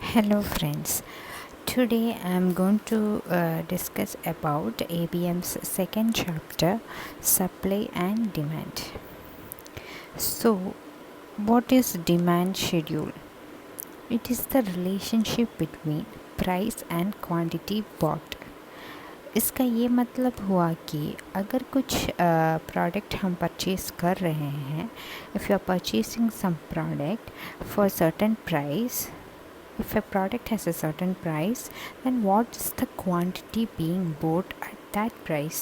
Hello friends. Today I am going to discuss about ABM's second chapter, supply and demand. So, what is demand schedule? It is the relationship between price and quantity bought. इसका ये मतलब हुआ कि अगर कुछ product हम purchase कर रहे हैं, if you are purchasing some product for certain price, if a product has a certain price, then what is the quantity being bought at that price?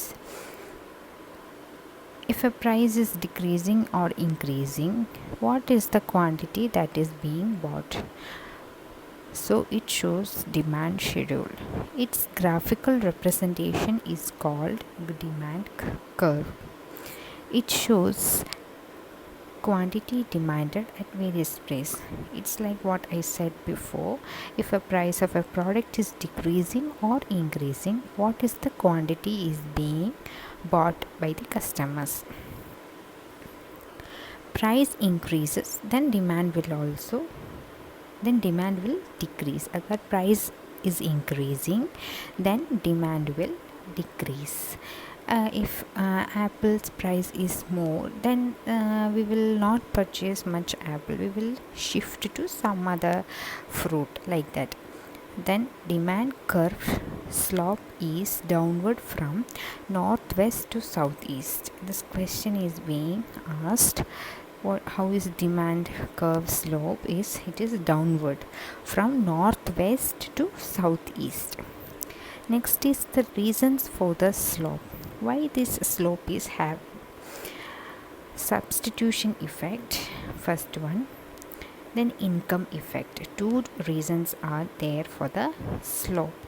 If a price is decreasing or increasing, what is the quantity that is being bought? So it shows demand schedule. Its graphical representation is called demand curve. It shows quantity demanded at various price. It's like what I said before. If a price of a product is decreasing or increasing, what is the quantity is being bought by the customers. Price increases, then demand will decrease. Agar price is increasing, then demand will decrease. If apple's price is more, then we will not purchase much apple. We will shift to some other fruit, like that. Then demand curve slope is downward from northwest to southeast. This question is being asked. How is demand curve slope? It is downward from northwest to southeast. Next is the reasons for the slope. Why this slope is have substitution effect, first one, then income effect. Two reasons are there for the slope.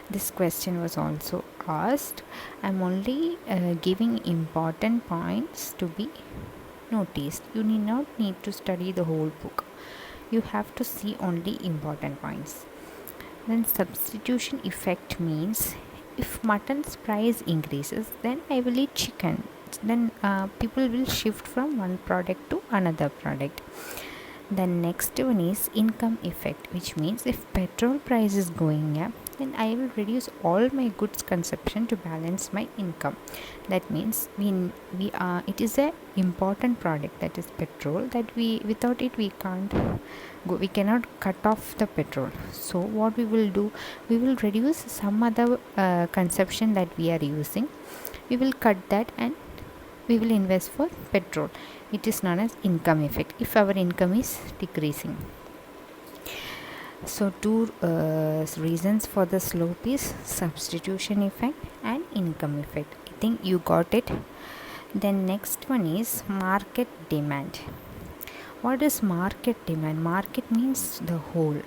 This question was also asked. I'm only giving important points to be noticed. You need to study the whole book. You have to see only important points. Then substitution effect means if mutton's price increases, then I will eat chicken. Then people will shift from one product to another product. Then next one is income effect, which means if petrol price is going up, then I will reduce all my goods consumption to balance my income. That means it is a important product, that is petrol, that without it we can't go, we cannot cut off the petrol. So what we will do, we will reduce some other consumption that we are using. We will cut that and we will invest for petrol. It is known as income effect if our income is decreasing. So two reasons for the slope is substitution effect and income effect. I think you got it. Then next one is market demand. What is market demand? Market means the whole,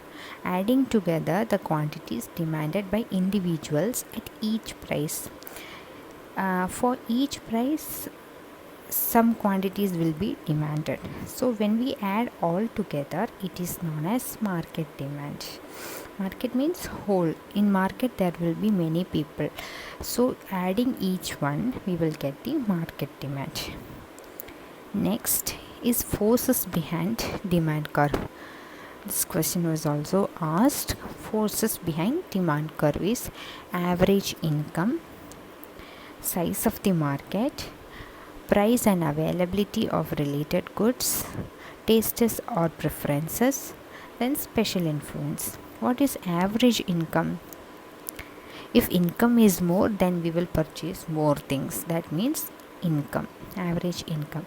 adding together the quantities demanded by individuals at each price. For each price, some quantities will be demanded. So when we add all together, it is known as market demand. Market means whole. In market there will be many people. So adding each one, we will get the market demand. Next is forces behind demand curve. This question was also asked. Forces behind demand curve is average income, size of the market, price and availability of related goods, tastes or preferences, then special influence. What is average income? If income is more, then we will purchase more things. That means income, average income.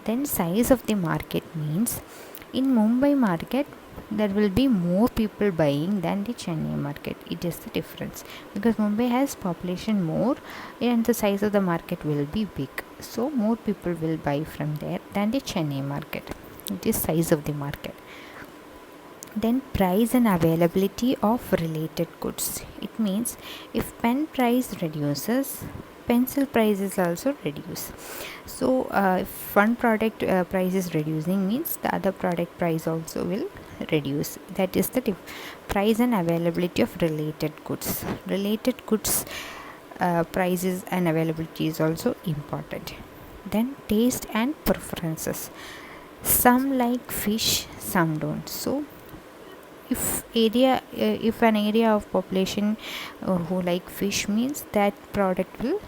Then size of the market means in Mumbai market there will be more people buying than the Chennai market. It is the difference because Mumbai has population more and the size of the market will be big. So more people will buy from there than the Chennai market. It is size of the market. Then price and availability of related goods. It means if pen price reduces, pencil price is also reduce. So if one product price is reducing, means the other product price also will reduce. That is the price and availability of related goods. Related goods prices and availability is also important. Then taste and preferences. Some like fish, some don't. So if area, if an area of population who like fish, means that product will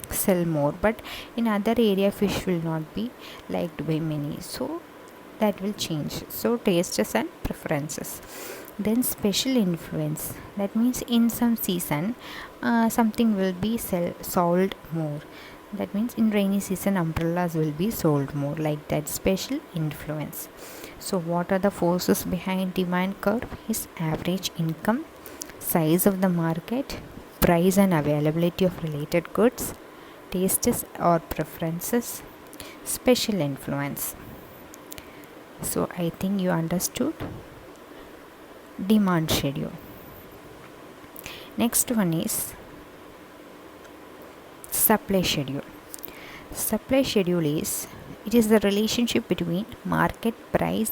sell more, but in other area fish will not be liked by many, so that will change. So tastes and preferences. Then special influence, that means in some season something will be sold more, that means in rainy season umbrellas will be sold more, like that. Special influence. So what are the forces behind demand curve? Is average income, size of the market, price and availability of related goods, tastes or preferences, special influence. So I think you understood demand schedule. Next one is supply schedule. Supply schedule is, it is the relationship between market price,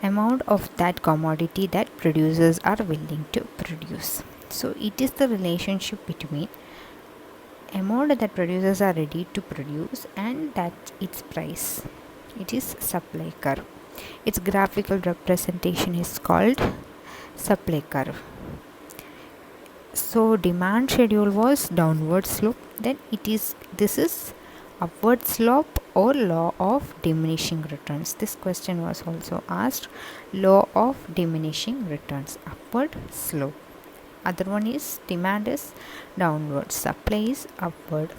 amount of that commodity that producers are willing to produce. So it is the relationship between amount that producers are ready to produce and that its price. It is supply curve. Its graphical representation is called supply curve. So demand schedule was downward slope, then this is upward slope or law of diminishing returns. This question was also asked. Law of diminishing returns, upward slope. Other one is demand is downward, supply is upward.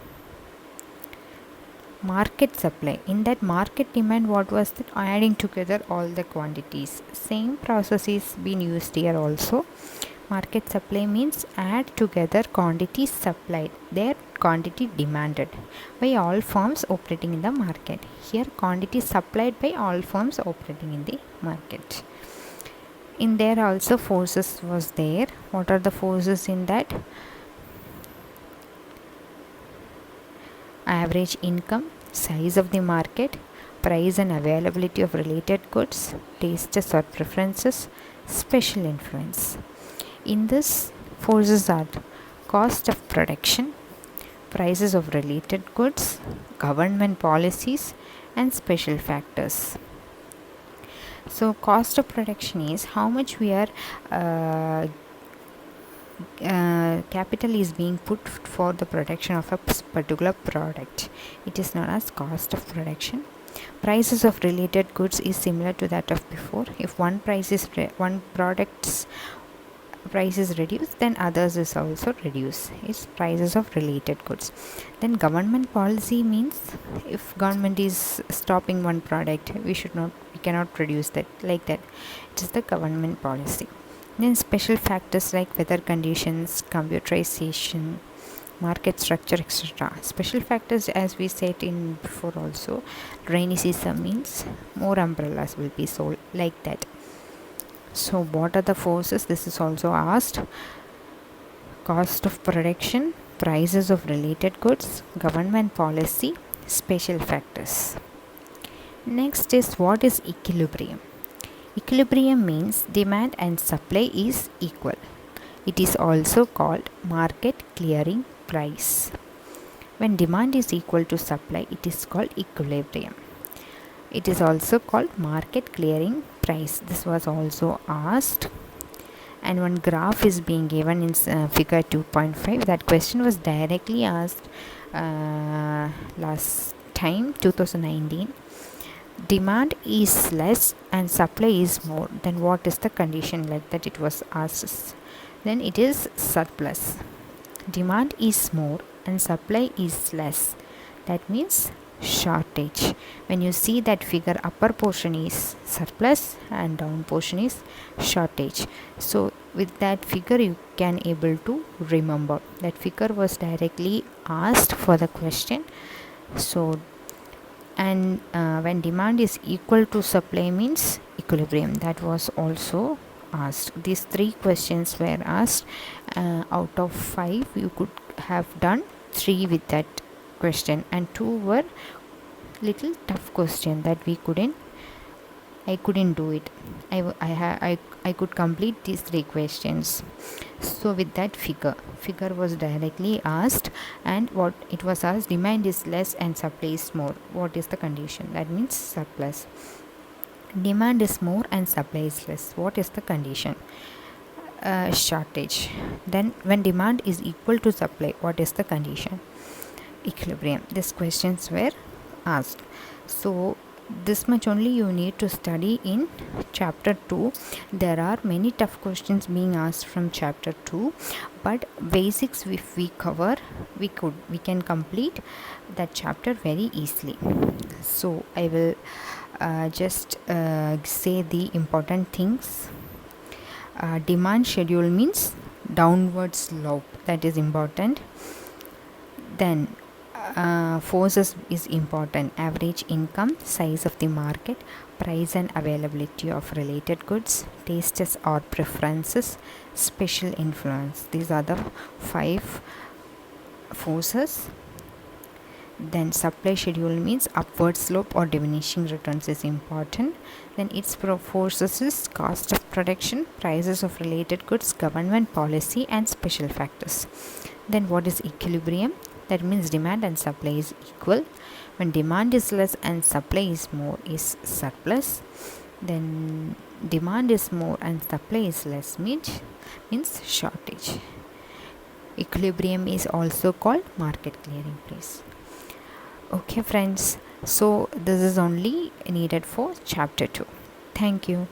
Market supply, in that market demand, what was that? Adding together all the quantities. Same process is being used here also. Market supply means add together quantity supplied, their quantity demanded by all firms operating in the market. Here quantity supplied by all firms operating in the market. In there also forces was there. What are the forces in that? Average income, size of the market, price and availability of related goods, tastes or preferences, special influence. In this, forces are cost of production, prices of related goods, government policies and special factors. So cost of production is how much we are capital is being put for the production of a particular product. It is known as cost of production. Prices of related goods is similar to that of before. If one product's price is reduced, then others is also reduced. It's prices of related goods. Then government policy means if government is stopping one product, we cannot produce that, like that. It is the government policy. Then special factors like weather conditions, computerization, market structure, etc. Special factors, as we said in before also, rainy season means more umbrellas will be sold, like that. So what are the forces? This is also asked. Cost of production, prices of related goods, government policy, special factors. Next is, what is equilibrium? Equilibrium means demand and supply is equal. It is also called market clearing price. When demand is equal to supply, it is called equilibrium. It is also called market clearing price. This was also asked. And one graph is being given in figure 2.5. That question was directly asked last time, 2019. Demand is less and supply is more, then what is the condition? Like that it was asked. Then it is surplus. Demand is more and supply is less, that means shortage. When you see that figure, upper portion is surplus and down portion is shortage. So with that figure you can able to remember that figure was directly asked for the question. So and when demand is equal to supply means equilibrium, that was also asked. These 3 questions were asked. Out of 5 you could have done 3 with that question, and 2 were little tough question that I couldn't do it. I could complete these 3 questions. So with that figure was directly asked, and what it was asked, demand is less and supply is more, what is the condition? That means surplus. Demand is more and supply is less. What is the condition? Shortage. Then when demand is equal to supply, what is the condition? Equilibrium. These questions were asked. So this much only you need to study in chapter 2. There are many tough questions being asked from chapter 2, but basics if we cover, we can complete that chapter very easily. So I will just say the important things. Demand schedule means downward slope, that is important. Then forces is important: average income, size of the market, price and availability of related goods, tastes or preferences, special influence. These are the 5 forces. Then supply schedule means upward slope or diminishing returns is important. Then its forces is cost of production, prices of related goods, government policy and special factors. Then what is equilibrium? That means demand and supply is equal. When demand is less and supply is more is surplus. Then demand is more and supply is less means shortage. Equilibrium is also called market clearing price. Okay friends, so this is only needed for chapter 2. Thank you.